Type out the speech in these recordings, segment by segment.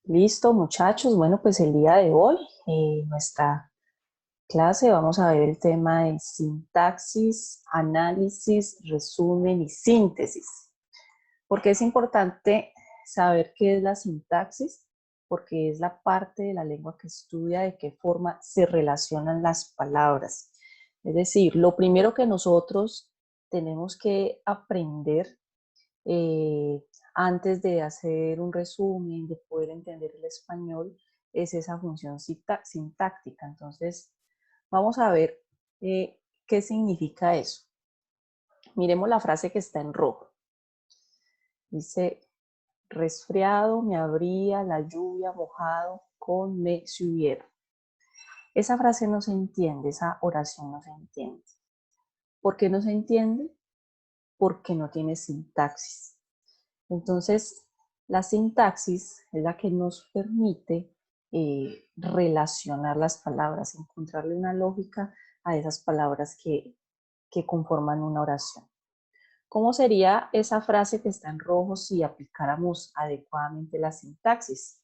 Listo, muchachos. Bueno, pues el día de hoy, nuestra clase, vamos a ver el tema de sintaxis, análisis, resumen y síntesis. ¿Por qué es importante saber qué es la sintaxis? Porque es la parte de la lengua que estudia de qué forma se relacionan las palabras. Es decir, lo primero que nosotros tenemos que aprender eh, antes de hacer un resumen, de poder entender el español, es esa función sintáctica. Entonces, vamos a ver qué significa eso. Miremos la frase que está en rojo. Dice, resfriado, me habría, la lluvia, mojado, con, me, si hubiera. Esa frase no se entiende, esa oración no se entiende. ¿Por qué no se entiende? Porque no tiene sintaxis. Entonces, la sintaxis es la que nos permite relacionar las palabras, encontrarle una lógica a esas palabras que conforman una oración. ¿Cómo sería esa frase que está en rojo si aplicáramos adecuadamente la sintaxis?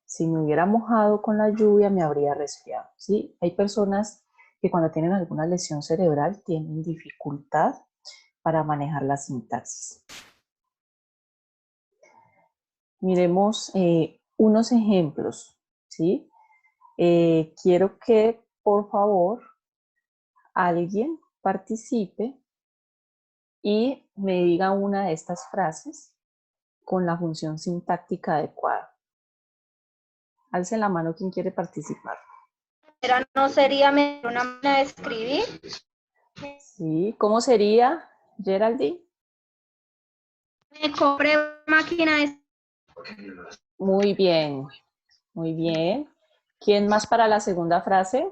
Si me hubiera mojado con la lluvia, me habría resfriado. ¿Sí? Hay personas que cuando tienen alguna lesión cerebral tienen dificultad para manejar la sintaxis. Miremos unos ejemplos, ¿sí? Quiero que, por favor, alguien participe y me diga una de estas frases con la función sintáctica adecuada. Alce la mano quien quiere participar. ¿No sería mejor una máquina de escribir? Sí, ¿cómo sería, Geraldine? Me compré una máquina de escribir. Muy bien, muy bien. ¿Quién más para la segunda frase?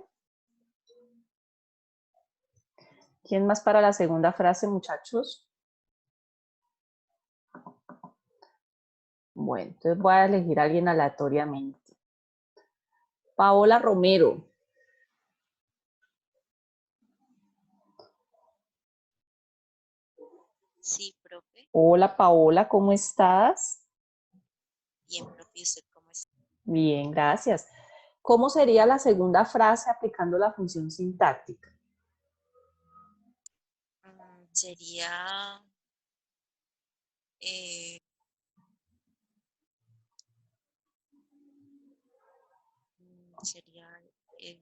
¿Quién más para la segunda frase, muchachos? Bueno, entonces voy a elegir a alguien aleatoriamente. Paola Romero. Sí, profe. Hola Paola, ¿cómo estás? Bien, profe, ¿y usted cómo está? Bien, gracias. ¿Cómo sería la segunda frase aplicando la función sintáctica? Sería, eh, sería eh,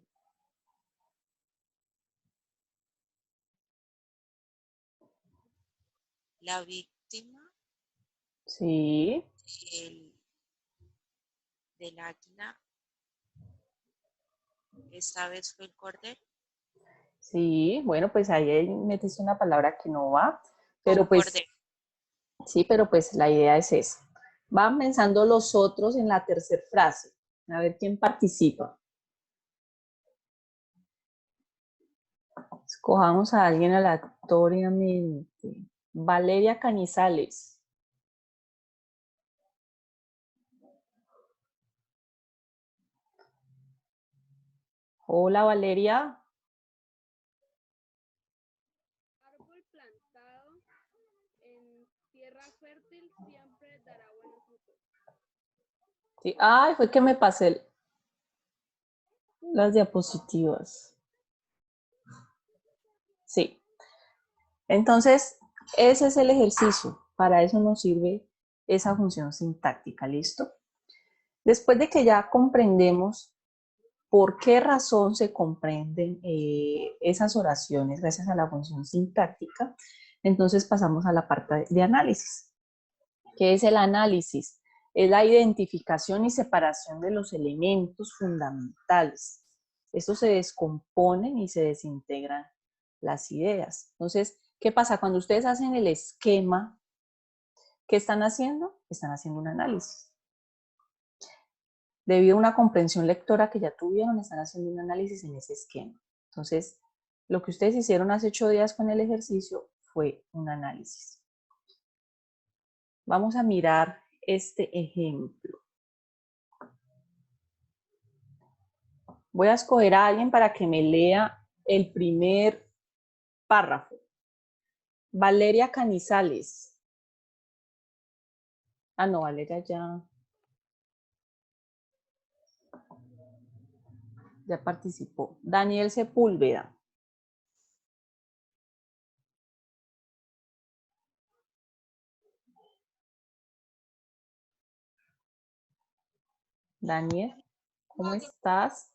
la víctima Sí, del, del águila, esta vez fue el cordero, sí, bueno, pues ahí metiste una palabra que no va, con pero pues cordero. sí, pero pues la idea es esa. Van pensando los otros en la tercera frase. A ver quién participa. Escojamos a alguien aleatoriamente. Valeria Canizales. Hola Valeria. Árbol plantado en tierra fértil siempre dará buenos frutos. Sí. Ay, fue que me pasé las diapositivas. Sí. Entonces, ese es el ejercicio. Para eso nos sirve esa función sintáctica, ¿listo? Después de que ya comprendemos por qué razón se comprenden esas oraciones gracias a la función sintáctica, entonces pasamos a la parte de análisis. ¿Qué es el análisis? Es la identificación y separación de los elementos fundamentales. Estos se descomponen y se desintegran las ideas. Entonces, ¿qué pasa? Cuando ustedes hacen el esquema, ¿qué están haciendo? Están haciendo un análisis. Debido a una comprensión lectora que ya tuvieron, están haciendo un análisis en ese esquema. Entonces, lo que ustedes hicieron hace 8 días con el ejercicio fue un análisis. Vamos a mirar este ejemplo. Voy a escoger a alguien para que me lea el primer párrafo. Valeria Canizales. Ah, no, Valeria ya participó. Daniel Sepúlveda. Daniel, ¿cómo estás?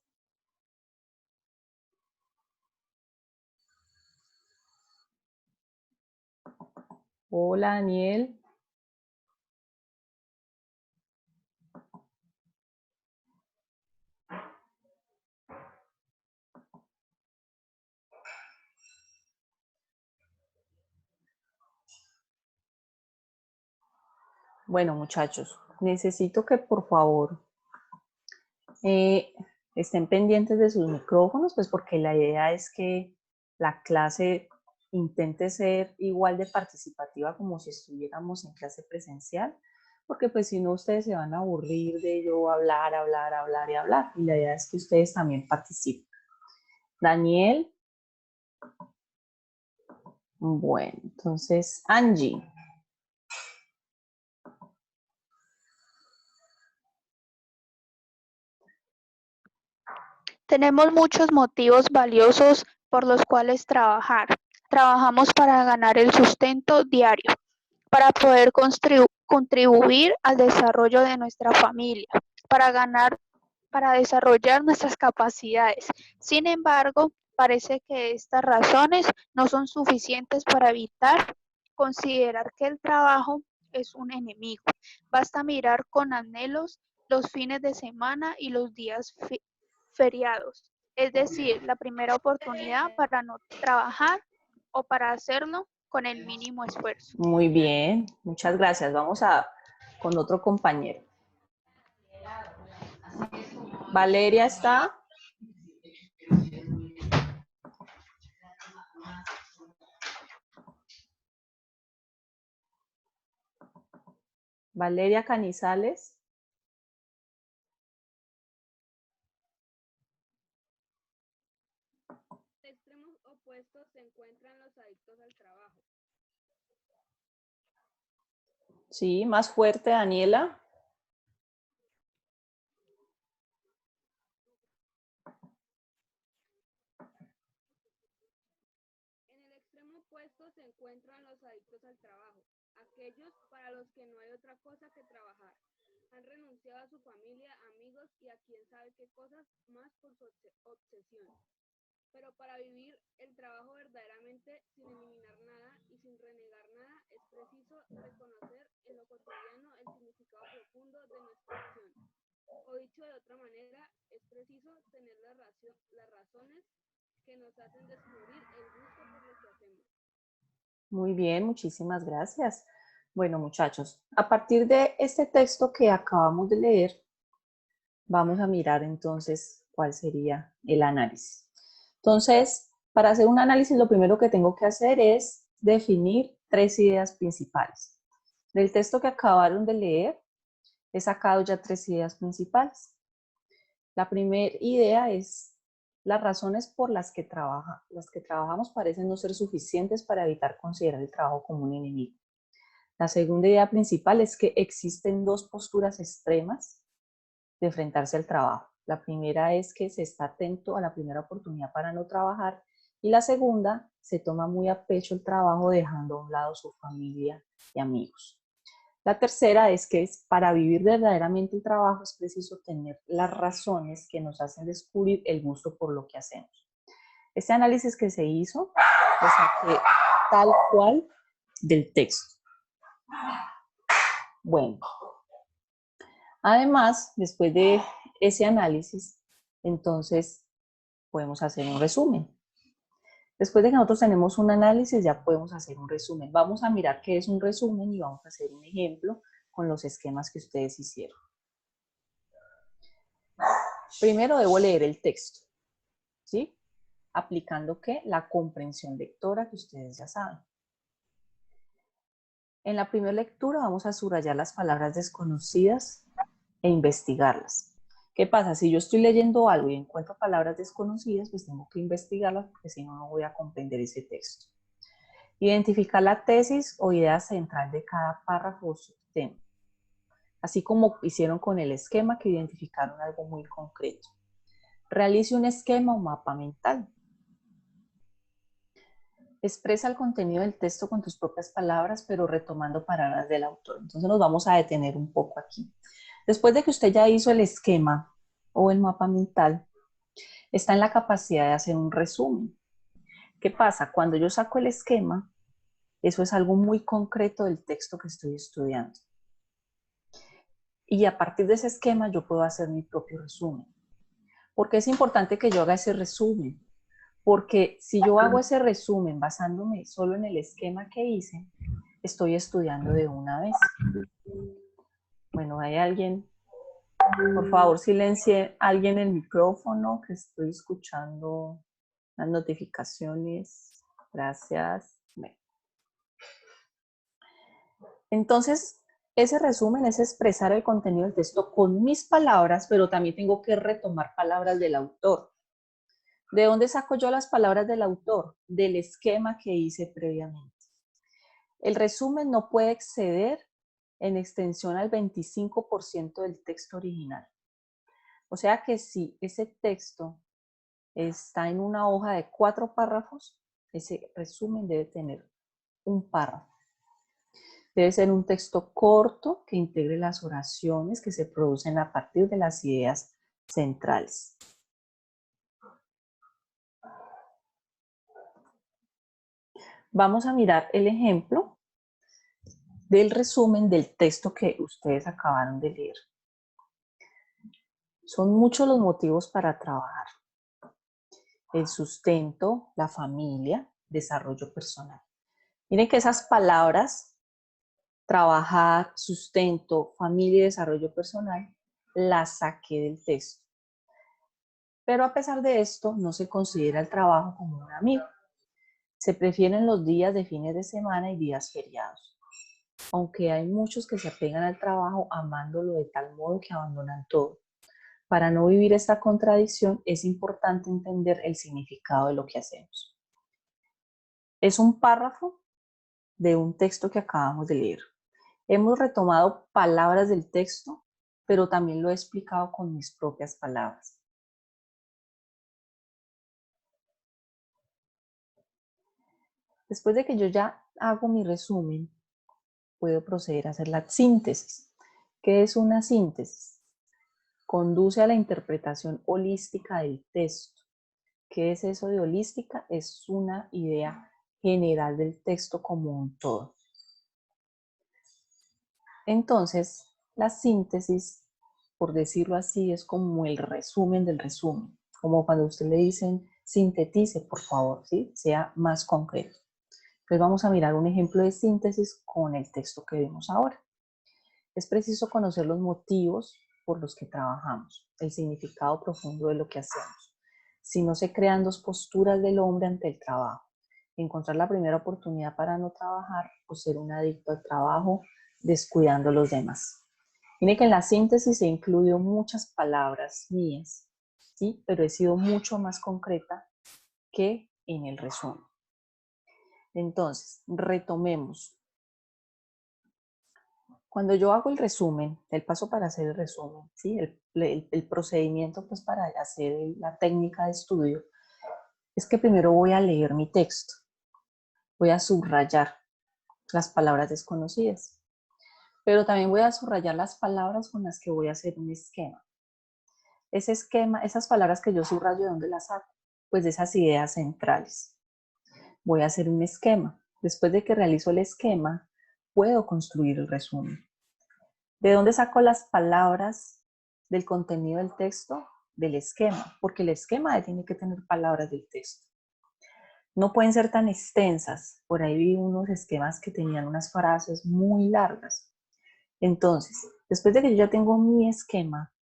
Hola, Daniel. Bueno, muchachos, necesito que por favor estén pendientes de sus micrófonos, pues porque la idea es que la clase intente ser igual de participativa como si estuviéramos en clase presencial, porque pues si no ustedes se van a aburrir de yo hablar, hablar, hablar y hablar, y la idea es que ustedes también participen. Daniel. Bueno, entonces Angie. Tenemos muchos motivos valiosos por los cuales trabajar. Trabajamos para ganar el sustento diario, para poder contribuir al desarrollo de nuestra familia, para desarrollar nuestras capacidades. Sin embargo, parece que estas razones no son suficientes para evitar considerar que el trabajo es un enemigo. Basta mirar con anhelos los fines de semana y los días feriados, es decir, la primera oportunidad para no trabajar o para hacerlo con el mínimo esfuerzo. Muy bien, muchas gracias. Vamos con otro compañero. Valeria está. Valeria Canizales. En extremos opuestos se encuentran los adictos al trabajo. Sí, más fuerte, Daniela. En el extremo opuesto se encuentran los adictos al trabajo, aquellos para los que no hay otra cosa que trabajar. Han renunciado a su familia, amigos y a quién sabe qué cosas más por su obsesión. Pero para vivir el trabajo verdaderamente sin eliminar nada y sin renegar nada, es preciso reconocer en lo cotidiano el significado profundo de nuestra acción. O dicho de otra manera, es preciso tener las razones que nos hacen descubrir el gusto por lo que hacemos. Muy bien, muchísimas gracias. Bueno, muchachos, a partir de este texto que acabamos de leer, vamos a mirar entonces cuál sería el análisis. Entonces, para hacer un análisis, lo primero que tengo que hacer es definir 3 ideas principales. Del texto que acabaron de leer, he sacado ya 3 ideas principales. La primera idea es las razones por las que trabajamos parecen no ser suficientes para evitar considerar el trabajo como un enemigo. La segunda idea principal es que existen 2 posturas extremas de enfrentarse al trabajo. La primera es que se está atento a la primera oportunidad para no trabajar y la segunda se toma muy a pecho el trabajo dejando a un lado su familia y amigos. La tercera es que para vivir verdaderamente el trabajo es preciso tener las razones que nos hacen descubrir el gusto por lo que hacemos. Este análisis que se hizo lo saqué tal cual del texto. Bueno, además, después de ese análisis, entonces podemos hacer un resumen. Después de que nosotros tenemos un análisis, ya podemos hacer un resumen. Vamos a mirar qué es un resumen y vamos a hacer un ejemplo con los esquemas que ustedes hicieron. Primero debo leer el texto, ¿sí? Aplicando ¿qué? La comprensión lectora que ustedes ya saben. En la primera lectura vamos a subrayar las palabras desconocidas e investigarlas. ¿Qué pasa? Si yo estoy leyendo algo y encuentro palabras desconocidas, pues tengo que investigarlas porque si no, no voy a comprender ese texto. Identificar la tesis o idea central de cada párrafo o subtema. así como hicieron con el esquema que identificaron algo muy concreto. Realice un esquema o mapa mental. Expresa el contenido del texto con tus propias palabras, pero retomando palabras del autor. Entonces nos vamos a detener un poco aquí. Después de que usted ya hizo el esquema o el mapa mental, está en la capacidad de hacer un resumen. ¿Qué pasa? Cuando yo saco el esquema, eso es algo muy concreto del texto que estoy estudiando. Y a partir de ese esquema yo puedo hacer mi propio resumen. ¿Por qué es importante que yo haga ese resumen? Porque si yo hago ese resumen basándome solo en el esquema que hice, estoy estudiando de una vez. Bueno, ¿hay alguien? Por favor, silencie alguien el micrófono, que estoy escuchando las notificaciones. Gracias. Bueno. Entonces, ese resumen es expresar el contenido del texto con mis palabras, pero también tengo que retomar palabras del autor. ¿De dónde saco yo las palabras del autor? Del esquema que hice previamente. El resumen no puede exceder en extensión al 25% del texto original. O sea que si ese texto está en una hoja de 4 párrafos, ese resumen debe tener un párrafo. Debe ser un texto corto que integre las oraciones que se producen a partir de las ideas centrales. Vamos a mirar el ejemplo del resumen del texto que ustedes acabaron de leer. Son muchos los motivos para trabajar. El sustento, la familia, desarrollo personal. Miren que esas palabras, trabajar, sustento, familia y desarrollo personal, las saqué del texto. Pero a pesar de esto, no se considera el trabajo como un amigo. Se prefieren los días de fines de semana y días feriados. Aunque hay muchos que se apegan al trabajo amándolo de tal modo que abandonan todo. Para no vivir esta contradicción, es importante entender el significado de lo que hacemos. Es un párrafo de un texto que acabamos de leer. Hemos retomado palabras del texto, pero también lo he explicado con mis propias palabras. Después de que yo ya hago mi resumen, puedo proceder a hacer la síntesis. ¿Qué es una síntesis? Conduce a la interpretación holística del texto. ¿Qué es eso de holística? Es una idea general del texto como un todo. Entonces, la síntesis, por decirlo así, es como el resumen del resumen. Como cuando a usted le dicen, sintetice, por favor, ¿sí? Sea más concreto. Entonces vamos a mirar un ejemplo de síntesis con el texto que vemos ahora. Es preciso conocer los motivos por los que trabajamos, el significado profundo de lo que hacemos. Si no se crean dos posturas del hombre ante el trabajo, encontrar la primera oportunidad para no trabajar o ser un adicto al trabajo, descuidando a los demás. Miren que en la síntesis he incluido muchas palabras mías, ¿sí? Pero he sido mucho más concreta que en el resumen. Entonces, retomemos. Cuando yo hago el resumen, el paso para hacer el resumen, ¿sí? el procedimiento pues, para hacer la técnica de estudio, es que primero voy a leer mi texto. Voy a subrayar las palabras desconocidas. Pero también voy a subrayar las palabras con las que voy a hacer un esquema. Ese esquema, esas palabras que yo subrayo, ¿de dónde las saco? Pues de esas ideas centrales. Voy a hacer un esquema. Después de que realizo el esquema, puedo construir el resumen. ¿De dónde saco las palabras del contenido del texto? Del esquema, porque el esquema tiene que tener palabras del texto. No pueden ser tan extensas. Por ahí vi unos esquemas que tenían unas frases muy largas. Entonces, después de que yo ya tengo mi esquema,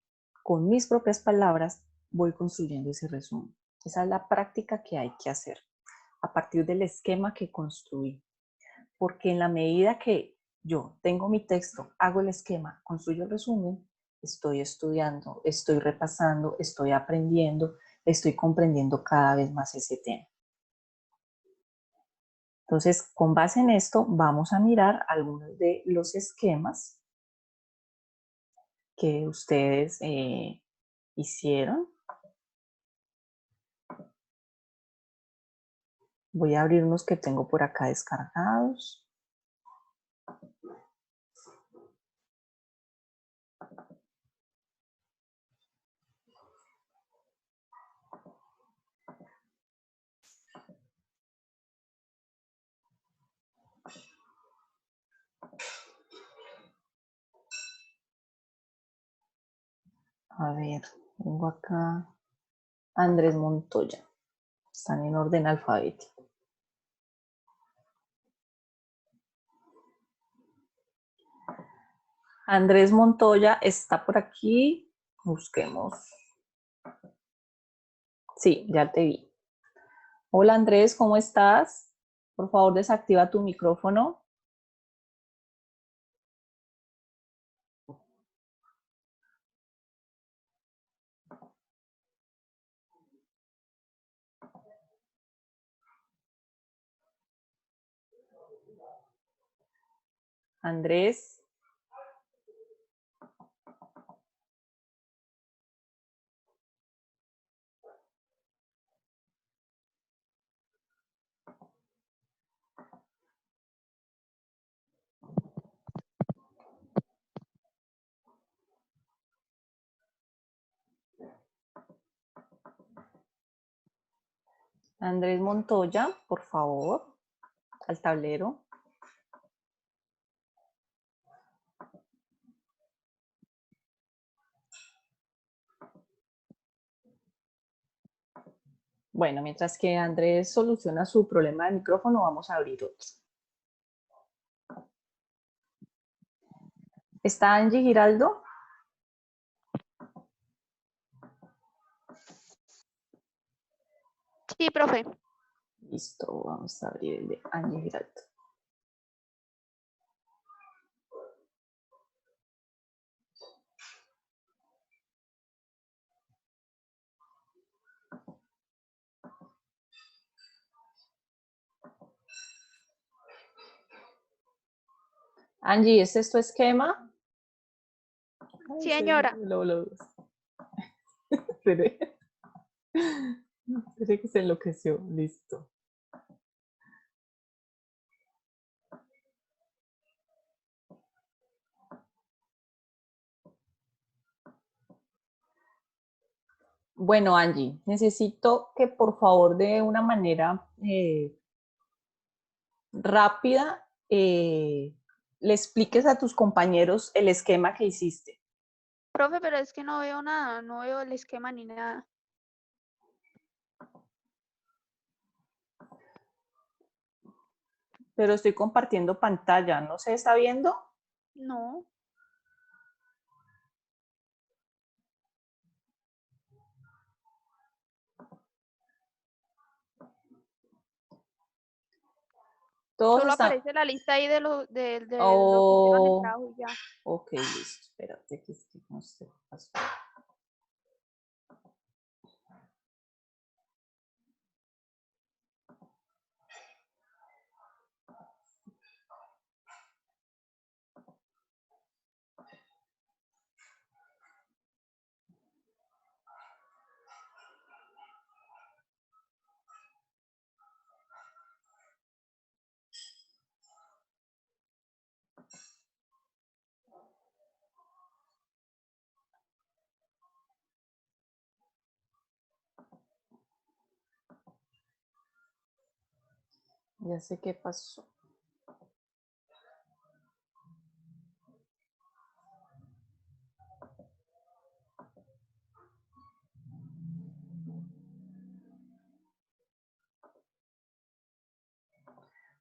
con mis propias palabras, voy construyendo ese resumen. Esa es la práctica que hay que hacer a partir del esquema que construí. Porque en la medida que yo tengo mi texto, hago el esquema, construyo el resumen, estoy estudiando, estoy repasando, estoy aprendiendo, estoy comprendiendo cada vez más ese tema. Entonces, con base en esto, vamos a mirar algunos de los esquemas que ustedes hicieron. Voy a abrir unos que tengo por acá descargados. A ver, tengo acá Andrés Montoya. Están en orden alfabético. Andrés Montoya está por aquí. Busquemos. Sí, ya te vi. Hola Andrés, ¿cómo estás? Por favor, desactiva tu micrófono. Andrés. Andrés Montoya, por favor, al tablero. Bueno, mientras que Andrés soluciona su problema de micrófono, vamos a abrir otro. ¿Está Angie Giraldo? Sí, profe. Listo, vamos a abrir el de Angie Giraldo. Angie, ¿este es tu esquema? Ay, Sí, señora. Esperé. Esperé que se enloqueció. Listo. Bueno, Angie, necesito que por favor de una manera rápida le expliques a tus compañeros el esquema que hiciste. Profe, pero es que no veo nada, no veo el esquema ni nada. Pero estoy compartiendo pantalla, ¿no se está viendo? No. Todos Solo están... aparece la lista ahí de lo que hicieron el Oh, trabajo y ya. ok, listo. Espérate, que es que no sé qué pasó. Ya sé qué pasó.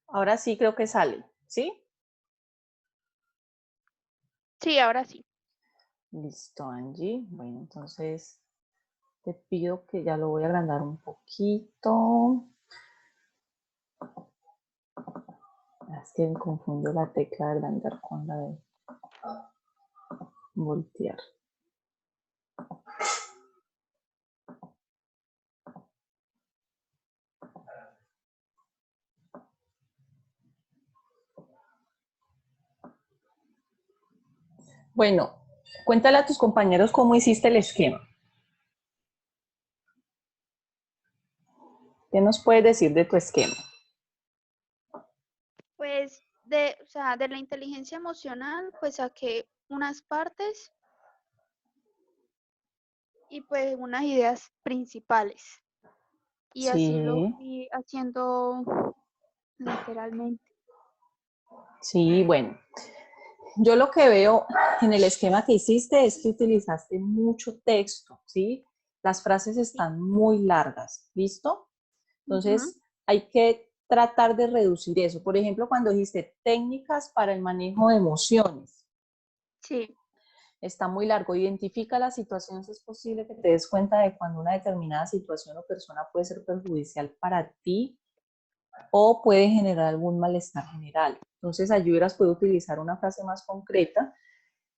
Ahora sí creo que sale, ¿sí? Sí, ahora sí. Listo, Angie. Bueno, entonces te pido que ya lo voy a agrandar un poquito. Es que me confundo la tecla de agrandar con la de voltear. Bueno, Cuéntale a tus compañeros cómo hiciste el esquema. ¿Qué nos puedes decir de tu esquema? Pues o sea, de la inteligencia emocional, pues saqué unas partes y pues unas ideas principales. Y así lo Sí, fui haciendo literalmente. sí, bueno. Yo lo que veo en el esquema que hiciste es que utilizaste mucho texto, ¿sí? Las frases están muy largas, ¿listo? Ujú. Entonces, hay que tratar de reducir eso. Por ejemplo, cuando dijiste técnicas para el manejo de emociones, Sí. está muy largo. Identifica las situaciones, es posible que te des cuenta de cuando una determinada situación o persona puede ser perjudicial para ti o puede generar algún malestar general. Entonces, allí hubieras podido utilizar una frase más concreta,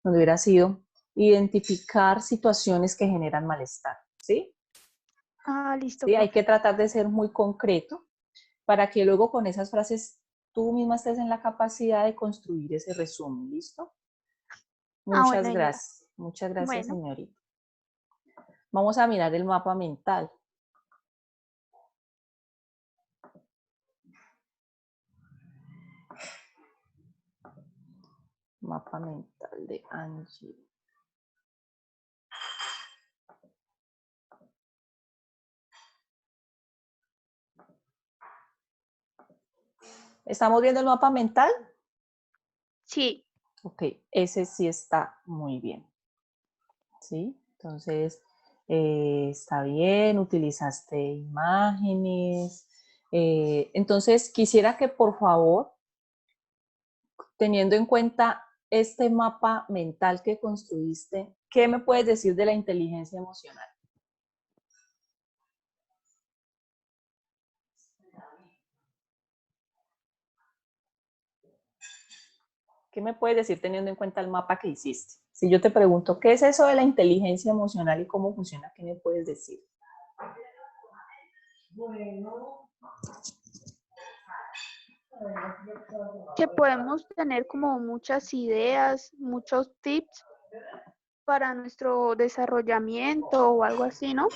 donde hubiera sido identificar situaciones que generan malestar, ¿sí? Ah, listo, ¿Sí? Hay profe. que tratar de ser muy concreto para que luego con esas frases tú misma estés en la capacidad de construir ese resumen, ¿listo? Ah, bueno, señora. Muchas gracias, Bueno, señorita. Vamos a mirar el mapa mental. Mapa mental de Angie. ¿Estamos viendo el mapa mental? sí. Ok, ese sí está muy bien. ¿Sí? Entonces, está bien, utilizaste imágenes. Entonces, quisiera que por favor, teniendo en cuenta este mapa mental que construiste, ¿qué me puedes decir de la inteligencia emocional? ¿Qué me puedes decir teniendo en cuenta el mapa que hiciste? Si yo te pregunto, ¿qué es eso de la inteligencia emocional y cómo funciona? ¿Qué me puedes decir? Que podemos tener como muchas ideas, muchos tips para nuestro desarrollamiento o algo así, ¿no?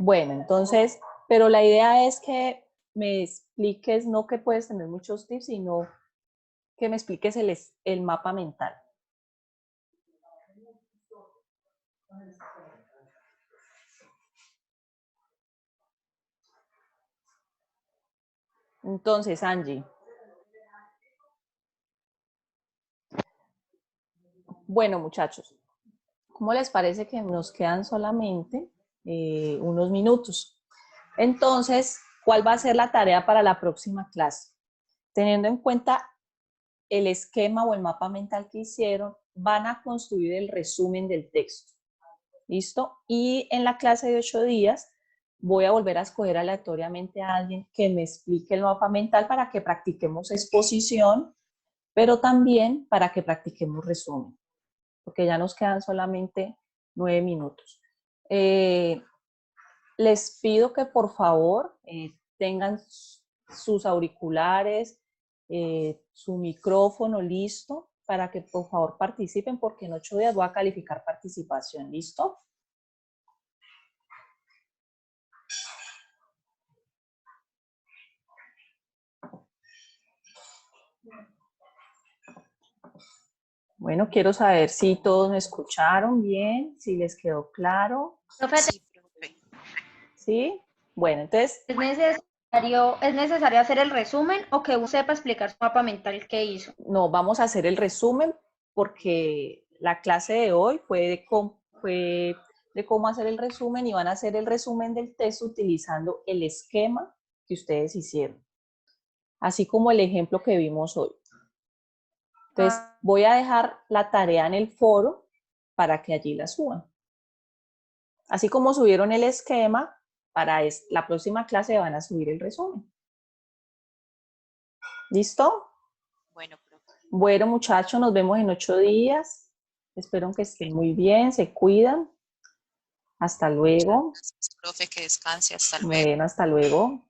Bueno, entonces, pero la idea es que me expliques, no que puedes tener muchos tips, sino que me expliques el mapa mental. Entonces, Angie. Bueno, muchachos, ¿cómo les parece que nos quedan solamente unos minutos? Entonces, ¿cuál va a ser la tarea para la próxima clase? Teniendo en cuenta el esquema o el mapa mental que hicieron, van a construir el resumen del texto. ¿Listo? Y en la clase de 8 días voy a volver a escoger aleatoriamente a alguien que me explique el mapa mental para que practiquemos exposición, pero también para que practiquemos resumen, porque ya nos quedan solamente 9 minutos. Les pido que por favor tengan sus auriculares, su micrófono listo para que por favor participen, porque en 8 días voy a calificar participación. ¿Listo? Bueno, quiero saber si todos me escucharon bien, si les quedó claro. Profe, Sí, profe. ¿Sí? Bueno, entonces, ¿es necesario hacer el resumen o que usted sepa explicar su mapa mental que hizo? no, vamos a hacer el resumen porque la clase de hoy fue de cómo hacer el resumen y van a hacer el resumen del texto utilizando el esquema que ustedes hicieron, así como el ejemplo que vimos hoy. Entonces, voy a dejar la tarea en el foro para que allí la suban. Así como subieron el esquema, para la próxima clase van a subir el resumen. ¿Listo? Bueno, profe. Bueno, muchachos, nos vemos en 8 días. Espero que estén muy bien, se cuidan. Hasta Muchas luego. gracias, profe, que descanse. Hasta luego. Bueno, hasta luego.